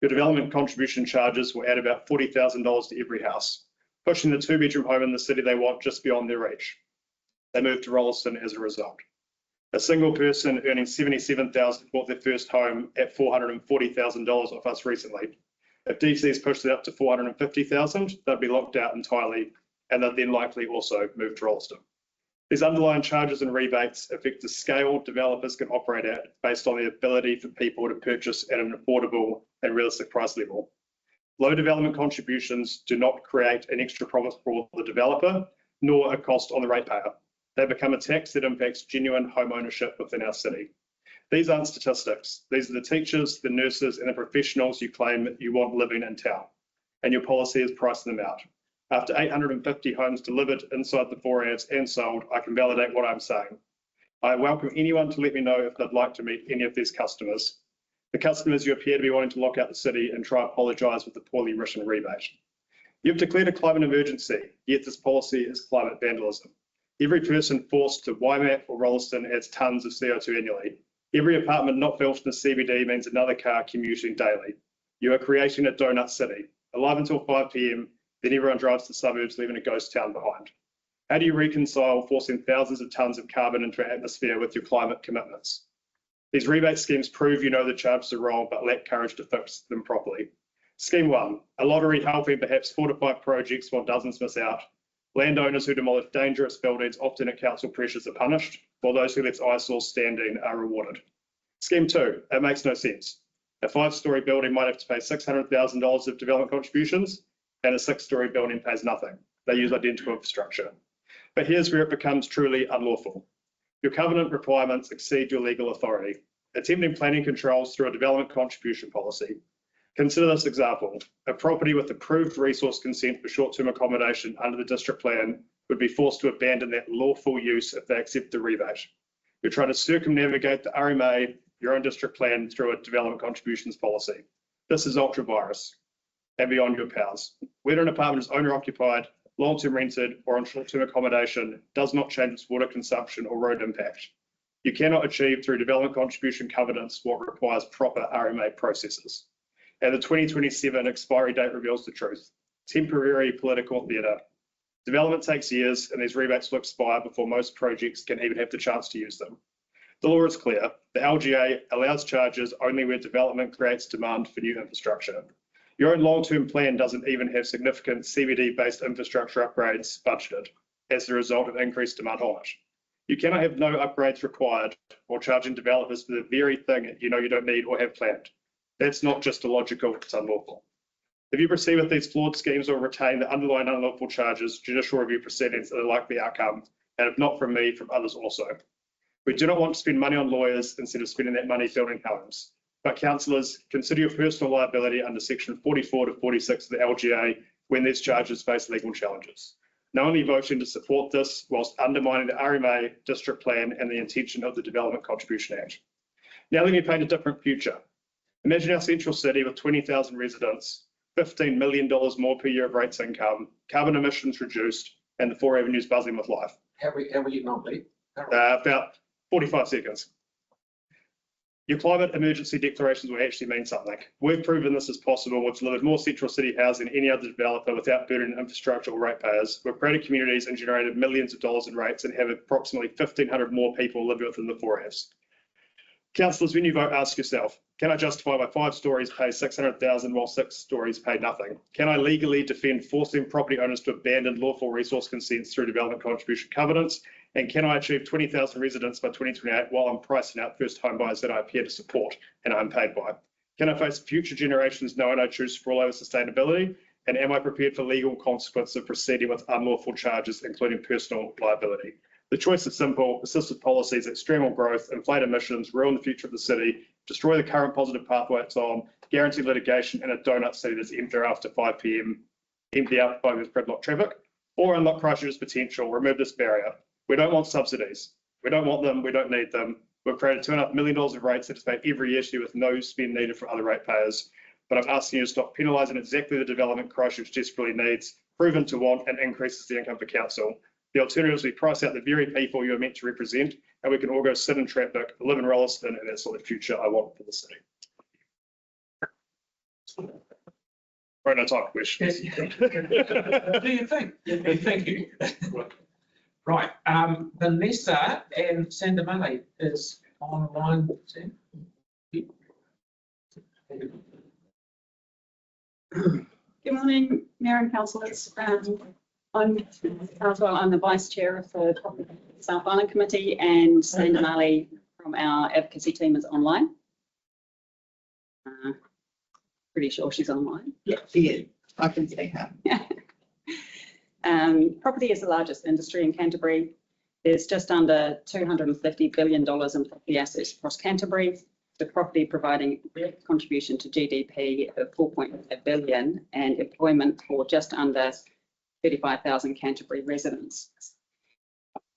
Speaker 12: Your development contribution charges will add about $40,000 to every house, pushing the 2-bedroom home in the city they want just beyond their reach. They move to Rolleston as a result. A single person earning $77,000 bought their first home at $440,000 off us recently. If DC's pushed it up to $450,000, they'd be locked out entirely, and they'd then likely also move to Rolleston. These underlying charges and rebates affect the scale developers can operate at based on the ability for people to purchase at an affordable and realistic price level. Low development contributions do not create an extra profit for the developer, nor a cost on the ratepayer. They become a tax that impacts genuine home ownership within our city. These aren't statistics. These are the teachers, the nurses, and the professionals you claim you want living in town, and your policy is pricing them out. After 850 homes delivered inside the 4 Avs and sold, I can validate what I'm saying. I welcome anyone to let me know if they'd like to meet any of these customers. The customers you appear to be wanting to lock out the city and try to apologise with the poorly written rebate. You've declared a climate emergency, yet this policy is climate vandalism. Every person forced to Waimea or Rolleston adds tonnes of CO2 annually. Every apartment not built in the CBD means another car commuting daily. You are creating a donut city, alive until 5 p.m, then everyone drives to the suburbs, leaving a ghost town behind. How do you reconcile forcing thousands of tonnes of carbon into our atmosphere with your climate commitments? These rebate schemes prove you know the charges are wrong, but lack courage to fix them properly. Scheme 1, a lottery helping perhaps 4 to 5 projects while dozens miss out. Landowners who demolish dangerous buildings, often at council pressures, are punished, while those who left eyesores standing are rewarded. Scheme 2, it makes no sense. A 5-storey building might have to pay $600,000 of development contributions, and a 6-storey building pays nothing. They use identical infrastructure. But here's where it becomes truly unlawful. Your covenant requirements exceed your legal authority, attempting planning controls through a development contribution policy. Consider this example. A property with approved resource consent for short-term accommodation under the district plan would be forced to abandon that lawful use if they accept the rebate. You're trying to circumnavigate the RMA, your own district plan, through a development contributions policy. This is ultra-virus and beyond your powers. Whether an apartment is owner-occupied, long-term rented, or on short-term accommodation does not change its water consumption or road impact. You cannot achieve through development contribution covenants what requires proper RMA processes. And the 2027 expiry date reveals the truth. Temporary political theatre. Development takes years, and these rebates will expire before most projects can even have the chance to use them. The law is clear. The LGA allows charges only where development creates demand for new infrastructure. Your own long-term plan doesn't even have significant CBD-based infrastructure upgrades budgeted as a result of increased demand on it. You cannot have no upgrades required or charging developers for the very thing you know you don't need or have planned. That's not just illogical, it's unlawful. If you proceed with these flawed schemes or retain the underlying unlawful charges, judicial review proceedings are the likely outcome, and if not from me, from others also. We do not want to spend money on lawyers instead of spending that money building homes. But councillors, consider your personal liability under section 44 to 46 of the LGA when these charges face legal challenges. Knowingly voting to support this whilst undermining the RMA, district plan, and the intention of the Development Contribution Act. Now let me paint a different future. Imagine our central city with 20,000 residents, $15 million more per year of rates income, carbon emissions reduced, and the 4 avenues buzzing with life.
Speaker 1: How we getting on, Lee?
Speaker 12: About 45 seconds. Your climate emergency declarations will actually mean something. We've proven this is possible. We've delivered more central city housing than any other developer without burdening infrastructure or ratepayers. We've created communities and generated millions of dollars in rates and have approximately 1,500 more people living within the 4Fs. Councillors, when you vote, ask yourself, can I justify why 5 stories pay 600,000 while 6 stories pay nothing? Can I legally defend forcing property owners to abandon lawful resource consents through development contribution covenants? And can I achieve 20,000 residents by 2028 while I'm pricing out first home buyers that I appear to support and I'm paid by? Can I face future generations knowing I choose for all over sustainability? And am I prepared for legal consequences of proceeding with unlawful charges, including personal liability? The choice is simple: assisted policies, external growth, inflate emissions, ruin the future of the city, destroy the current positive pathway it's on, guarantee litigation, and a donut city that's empty after 5 p.m, empty out by this gridlock traffic, or unlock Christchurch's potential, remove this barrier. We don't want subsidies. We don't want them. We don't need them. We've created $2.5 million of rates that is paid every issue with no spend needed for other ratepayers. But I'm asking you to stop penalising exactly the development Christchurch desperately needs, proven to want, and increases the income for council. The alternatives, we price out the very people you are meant to represent, and we can all go sit in traffic, live in Rolleston, and that's sort of future I want for the city. Right, no time for questions.
Speaker 1: Do you think? Thank you. Right, Vanessa and Sandamale is online.
Speaker 11: Good morning, Mayor and councillors. I'm the Vice Chair of the South Island Committee, and Sandamale from our advocacy team is online. Pretty sure she's online.
Speaker 8: Yeah, she is. I can see her.
Speaker 11: Property is the largest industry in Canterbury. There's just under $250 billion in property assets across Canterbury, the property providing a contribution to GDP of 4.5 billion and employment for just under 35,000 Canterbury residents.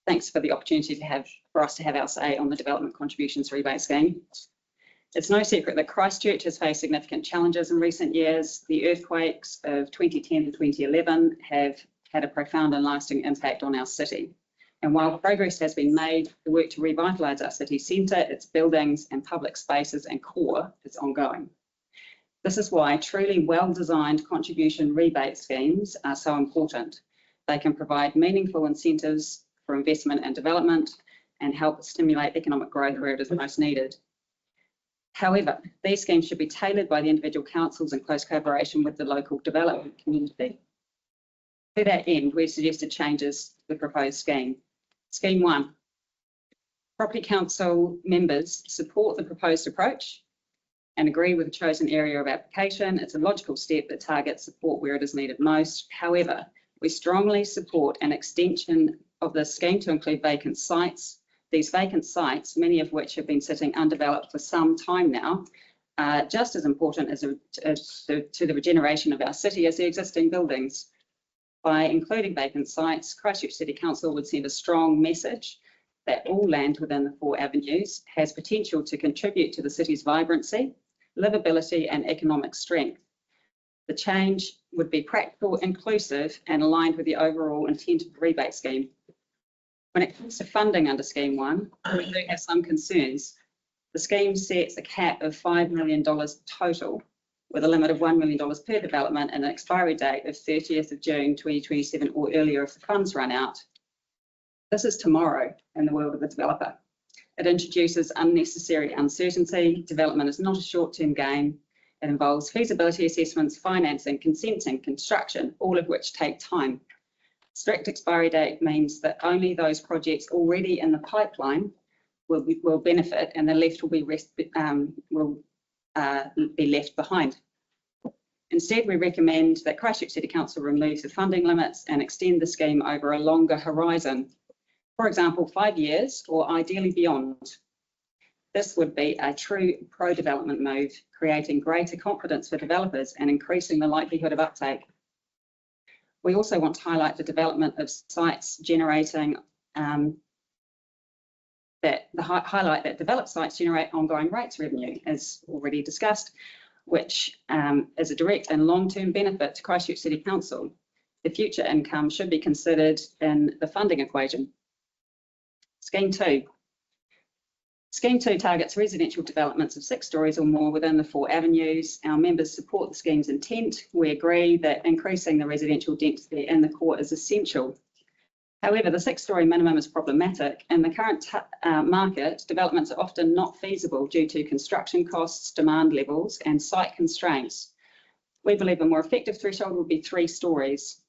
Speaker 11: Thanks for the opportunity for us to have our say on the development contributions rebate scheme. It's no secret that Christchurch has faced significant challenges in recent years. The earthquakes of 2010 and 2011 have had a profound and lasting impact on our city. And while progress has been made, the work to revitalise our city centre, its buildings and public spaces and core is ongoing. This is why truly well-designed contribution rebate schemes are so important. They can provide meaningful incentives for investment and development and help stimulate economic growth where it is most needed. However, these schemes should be tailored by the individual councils in close collaboration with the local development community. To that end, we've suggested changes to the proposed scheme. Scheme 1, property council members support the proposed approach and agree with the chosen area of application. It's a logical step that targets support where it is needed most. However, we strongly support an extension of the scheme to include vacant sites. These vacant sites, many of which have been sitting undeveloped for some time now, are just as important as to the regeneration of our city as the existing buildings. By including vacant sites, Christchurch City Council would send a strong message that all land within the 4 avenues has potential to contribute to the city's vibrancy, livability and economic strength. The change would be practical, inclusive and aligned with the overall intent of the rebate scheme. When it comes to funding under Scheme 1, we do have some concerns. The scheme sets a cap of $5 million total, with a limit of $1 million per development and an expiry date of 30th of June 2027 or earlier if the funds run out. This is tomorrow in the world of the developer. It introduces unnecessary uncertainty. Development is not a short-term game. It involves feasibility assessments, financing, consenting, construction, all of which take time. Strict expiry date means that only those projects already in the pipeline will benefit, and the left will be left behind. Instead, we recommend that Christchurch City Council remove the funding limits and extend the scheme over a longer horizon. For example, 5 years or ideally beyond. This would be a true pro-development move, creating greater confidence for developers and increasing the likelihood of uptake. We also want to highlight the development of sites generating highlight that developed sites generate ongoing rates revenue, as already discussed, which is a direct and long-term benefit to Christchurch City Council. The future income should be considered in the funding equation. Scheme 2. Scheme 2 targets residential developments of 6 stories or more within the 4 avenues. Our members support the scheme's intent. We agree that increasing the residential density in the core is essential. However, the 6-story minimum is problematic. In the current market, developments are often not feasible due to construction costs, demand levels, and site constraints. We believe a more effective threshold would be 3 stories.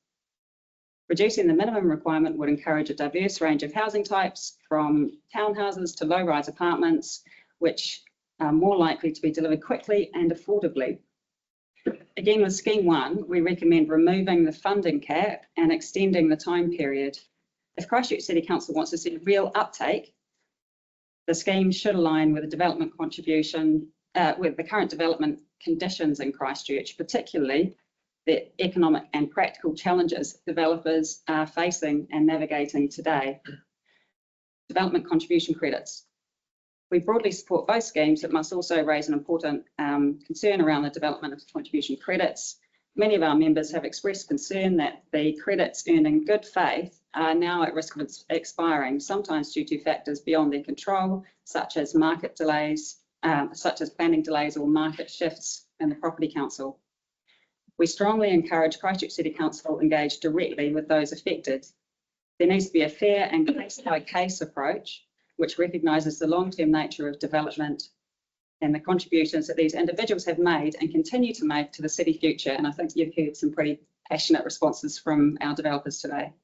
Speaker 11: Reducing the minimum requirement would encourage a diverse range of housing types, from townhouses to low-rise apartments, which are more likely to be delivered quickly and affordably. Again, with Scheme 1, we recommend removing the funding cap and extending the time period. If Christchurch City Council wants to see real uptake, the scheme should align with the development contribution, with the current development conditions in Christchurch, particularly the economic and practical challenges developers are facing and navigating today. Development contribution credits. We broadly support both schemes, but must also raise an important concern around the development of contribution credits. Many of our members have expressed concern that the credits earned in good faith are now at risk of expiring, sometimes due to factors beyond their control, such as market delays, such as planning delays or market shifts in the Property Council. We strongly encourage Christchurch City Council engage directly with those affected. There needs to be a fair and case-by-case approach, which recognises the long-term nature of development and the contributions that these individuals have made and continue to make to the city future. And I think you've heard some pretty passionate responses from our developers today.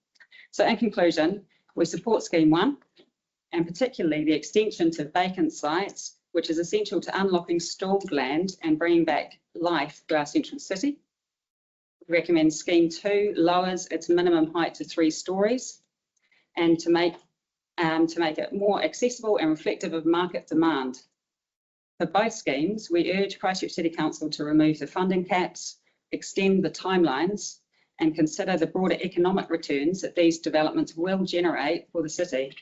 Speaker 11: So in conclusion, we support Scheme 1, and particularly the extension to vacant sites, which is essential to unlocking stalled land and bringing back life to our central city. We recommend Scheme 2 lowers its minimum height to 3 stories, and to make it more accessible and reflective of market demand. For both schemes, we urge Christchurch City Council to remove the funding caps, extend the timelines, and consider the broader economic returns that these developments will generate for the city.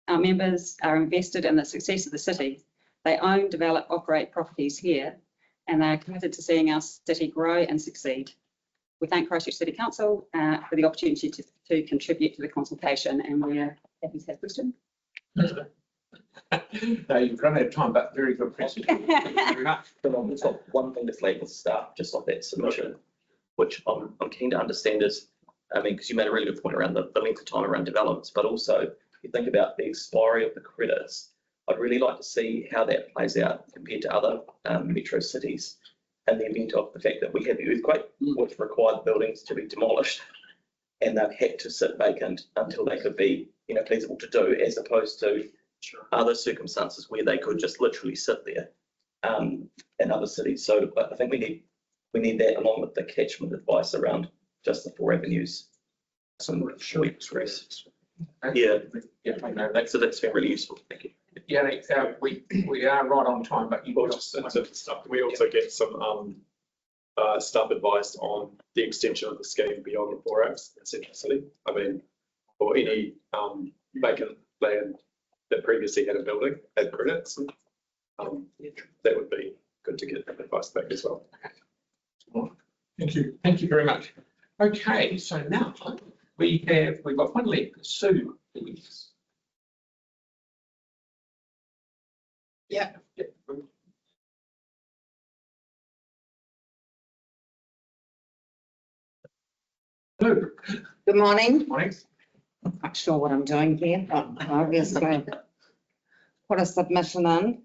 Speaker 11: Our members are invested in the success of the city. They own, develop, operate properties here, and they are committed to seeing our city grow and succeed. We thank Christchurch City Council for the opportunity to contribute to the consultation, and we are happy to have questions.
Speaker 1: No, you've run out of time, but very good presentation. Thank you very much.
Speaker 5: But on the top, one thing to flag with staff, just like that submission, which I'm keen to understand is, I mean, because you made a really good point around the length of time around developments, but also if you think about the expiry of the credits, I'd really like to see how that plays out compared to other metro cities, in the event of the fact that we had the earthquake, which required buildings to be demolished, and they've had to sit vacant until they could be, feasible to do, as opposed to other circumstances where they could just literally sit there in other cities. So I think we need that, along with the catchment advice around just the 4 avenues. Some we express. Yeah, so that's been really useful. Thank you.
Speaker 1: Yeah, we are right on time, but you
Speaker 13: Well, just in terms of stuff, we also get some staff advice on the extension of the scheme beyond the 4 apps in Central City. I mean, or any vacant land that previously had a building had credits. That would be good to get advice back as well.
Speaker 1: Thank you. Thank you very much. Okay, so now we've got one left. Sue, please. Yeah. Good
Speaker 14: Good morning.
Speaker 1: morning.
Speaker 14: Not sure what I'm doing here, but obviously put a submission in.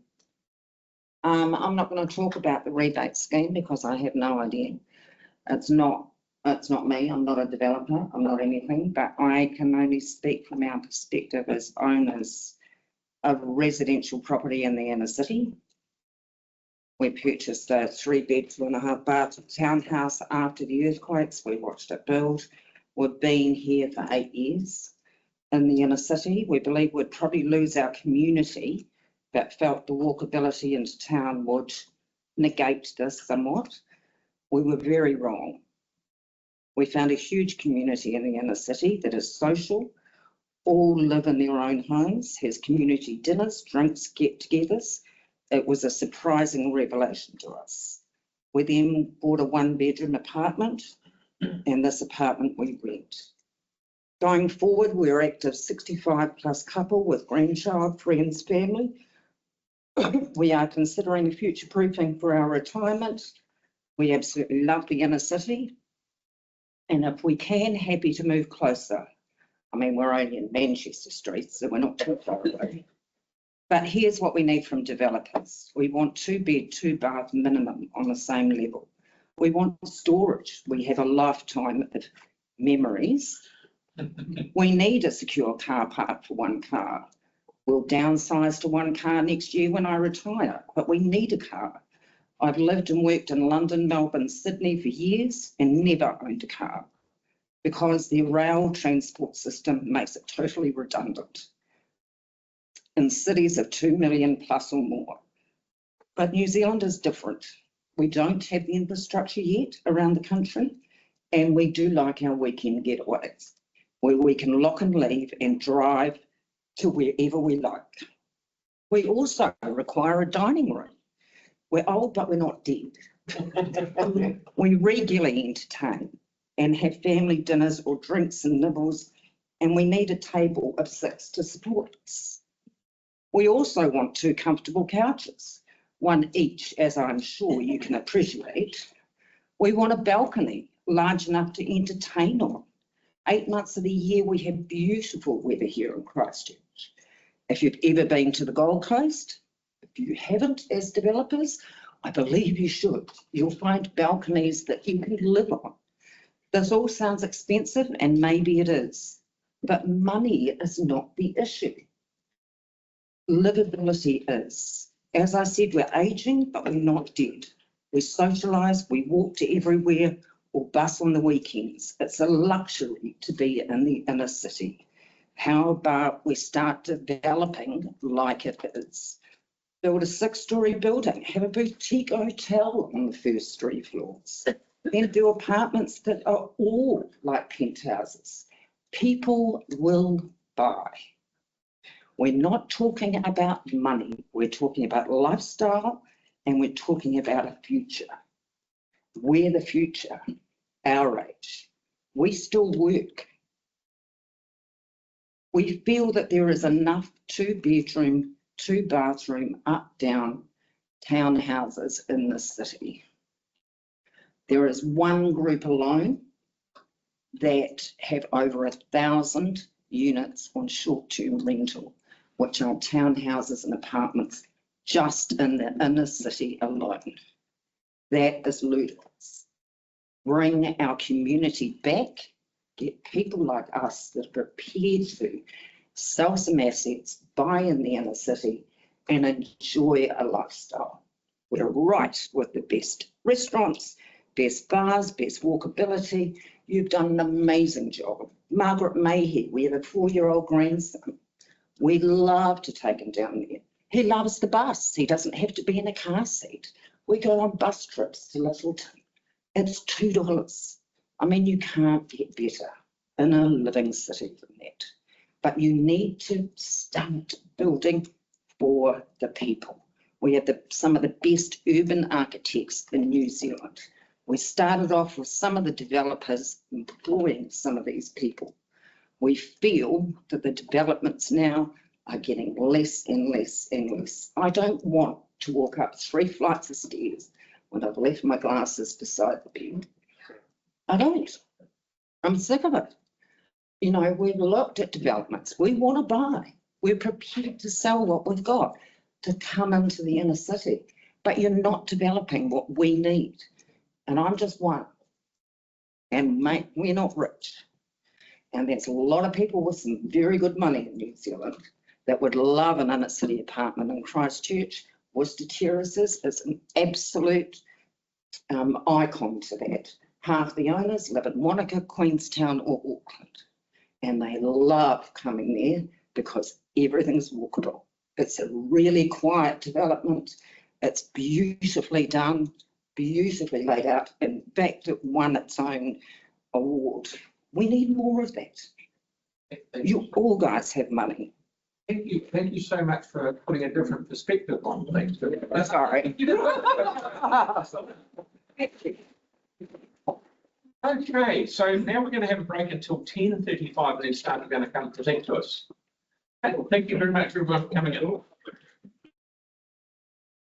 Speaker 14: I'm not going to talk about the rebate scheme because I have no idea. It's not me. I'm not a developer. I'm not anything, but I can only speak from our perspective as owners of residential property in the inner city. We purchased a 3-bed, 2.5-bath townhouse after the earthquakes. We watched it build. We've been here for 8 years in the inner city. We believe we'd probably lose our community, but felt the walkability into town would negate this somewhat. We were very wrong. We found a huge community in the inner city that is social, all live in their own homes, has community dinners, drinks, get-togethers. It was a surprising revelation to us. We then bought a 1-bedroom apartment, and this apartment we rent. Going forward, we're active 65+ couple with grandchild, friends, family. We are considering future proofing for our retirement. We absolutely love the inner city. And if we can, happy to move closer. I mean, we're only in Manchester Street, so we're not too far away. But here's what we need from developers. We want 2-bed, 2-bath minimum on the same level. We want storage. We have a lifetime of memories. We need a secure car park for 1 car. We'll downsize to 1 car next year when I retire, but we need a car. I've lived and worked in London, Melbourne, Sydney for years and never owned a car because the rail transport system makes it totally redundant in cities of 2 million plus or more. But New Zealand is different. We don't have the infrastructure yet around the country, and we do like our weekend getaways where we can lock and leave and drive to wherever we like. We also require a dining room. We're old, but we're not dead. We regularly entertain and have family dinners or drinks and nibbles, and we need a table of 6 to support us. We also want 2 comfortable couches, 1 each, as I'm sure you can appreciate. We want a balcony large enough to entertain on. 8 months of the year, we have beautiful weather here in Christchurch. If you've ever been to the Gold Coast, if you haven't as developers, I believe you should. You'll find balconies that you can live on. This all sounds expensive, and maybe it is, but money is not the issue. Livability is. As I said, we're aging, but we're not dead. We socialise, we walk to everywhere, or bus on the weekends. It's a luxury to be in the inner city. How about we start developing like it is? Build a 6-story building, have a boutique hotel on the first 3 floors, then do apartments that are all like penthouses. People will buy. We're not talking about money, we're talking about lifestyle, and we're talking about a future. We're the future, our age. We still work. We feel that there is enough 2-bedroom, 2-bathroom, up-down townhouses in the city. There is one group alone that have over 1,000 units on short-term rental, which are townhouses and apartments just in the inner city alone. That is ludicrous. Bring our community back, get people like us that are prepared to sell some assets, buy in the inner city and enjoy a lifestyle. We're right with the best restaurants, best bars, best walkability. You've done an amazing job. Margaret Mayhew, we have a 4-year-old grandson. We love to take him down there. He loves the bus. He doesn't have to be in a car seat. We go on bus trips to Littleton. It's $2. I mean, you can't get better in a living city than that. But you need to start building for the people. We have some of the best urban architects in New Zealand. We started off with some of the developers employing some of these people. We feel that the developments now are getting less and less and less. I don't want to walk up 3 flights of stairs when I've left my glasses beside the bed. I don't. I'm sick of it. You know, we've looked at developments. We want to buy. We're prepared to sell what we've got to come into the inner city, but you're not developing what we need. And I'm just one. And mate, we're not rich. And there's a lot of people with some very good money in New Zealand that would love an inner city apartment in Christchurch. Worcester Terraces is an absolute icon to that. Half the owners live in Wanaka, Queenstown or Auckland. And they love coming there because everything's walkable. It's a really quiet development. It's beautifully done, beautifully laid out. In fact, it won its own award. We need more of that. You all guys have money.
Speaker 1: Thank you so much for putting a different perspective on things.
Speaker 14: Sorry.
Speaker 1: Okay, so now we're going to have a break until 10:35 and then Star's going to come present to us. Thank you very much everyone for coming in.